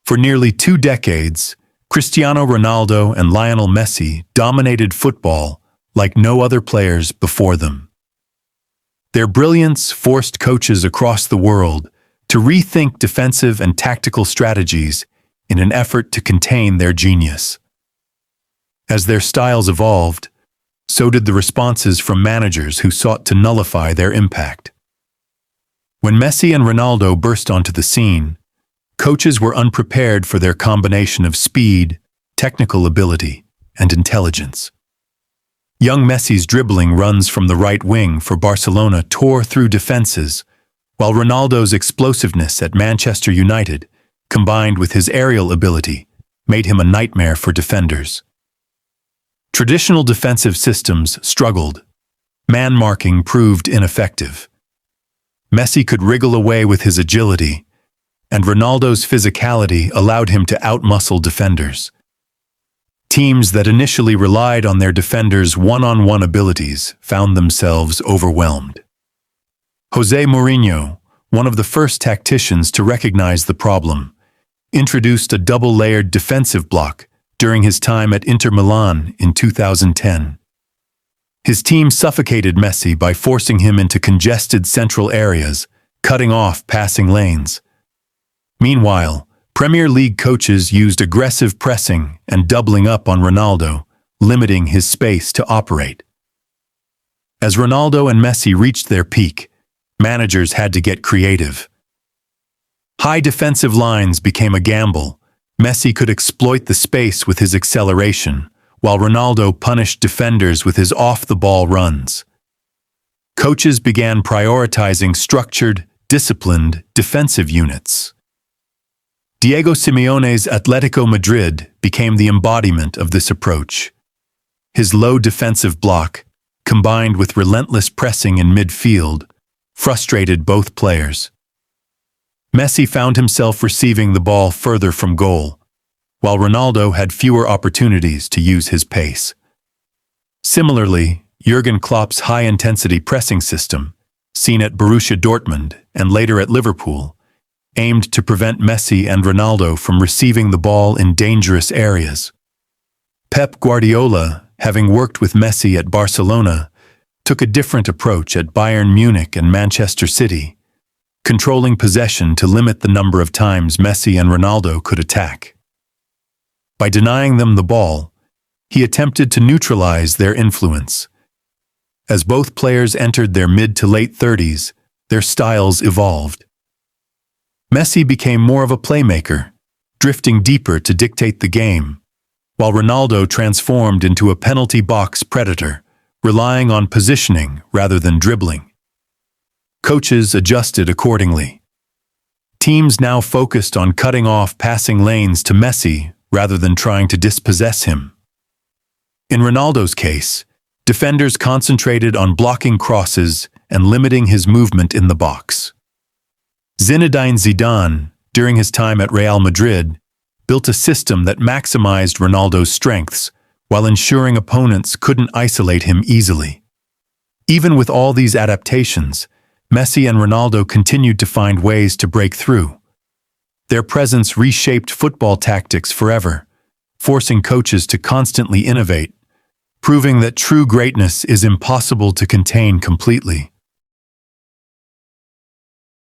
For nearly 2 decades, Cristiano Ronaldo and Lionel Messi dominated football like no other players before them. Their brilliance forced coaches across the world to rethink defensive and tactical strategies in an effort to contain their genius. As their styles evolved, so did the responses from managers who sought to nullify their impact. When Messi and Ronaldo burst onto the scene, coaches were unprepared for their combination of speed, technical ability, and intelligence. Young Messi's dribbling runs from the right wing for Barcelona tore through defenses, while Ronaldo's explosiveness at Manchester United, combined with his aerial ability, made him a nightmare for defenders. Traditional defensive systems struggled. Man-marking proved ineffective. Messi could wriggle away with his agility, and Ronaldo's physicality allowed him to outmuscle defenders. Teams that initially relied on their defenders' one-on-one abilities found themselves overwhelmed. José Mourinho, one of the first tacticians to recognize the problem, introduced a double-layered defensive block during his time at Inter Milan in 2010. His team suffocated Messi by forcing him into congested central areas, cutting off passing lanes. Meanwhile, Premier League coaches used aggressive pressing and doubling up on Ronaldo, limiting his space to operate. As Ronaldo and Messi reached their peak, managers had to get creative. High defensive lines became a gamble. Messi could exploit the space with his acceleration, while Ronaldo punished defenders with his off-the-ball runs. Coaches began prioritizing structured, disciplined, defensive units. Diego Simeone's Atletico Madrid became the embodiment of this approach. His low defensive block, combined with relentless pressing in midfield, frustrated both players. Messi found himself receiving the ball further from goal, while Ronaldo had fewer opportunities to use his pace. Similarly, Jurgen Klopp's high-intensity pressing system, seen at Borussia Dortmund and later at Liverpool, aimed to prevent Messi and Ronaldo from receiving the ball in dangerous areas. Pep Guardiola, having worked with Messi at Barcelona, took a different approach at Bayern Munich and Manchester City, controlling possession to limit the number of times Messi and Ronaldo could attack. By denying them the ball, he attempted to neutralize their influence. As both players entered their mid to late 30s, their styles evolved. Messi became more of a playmaker, drifting deeper to dictate the game, while Ronaldo transformed into a penalty box predator, relying on positioning rather than dribbling. Coaches adjusted accordingly. Teams now focused on cutting off passing lanes to Messi rather than trying to dispossess him. In Ronaldo's case, defenders concentrated on blocking crosses and limiting his movement in the box. Zinedine Zidane, during his time at Real Madrid, built a system that maximized Ronaldo's strengths while ensuring opponents couldn't isolate him easily. Even with all these adaptations, Messi and Ronaldo continued to find ways to break through. Their presence reshaped football tactics forever, forcing coaches to constantly innovate, proving that true greatness is impossible to contain completely.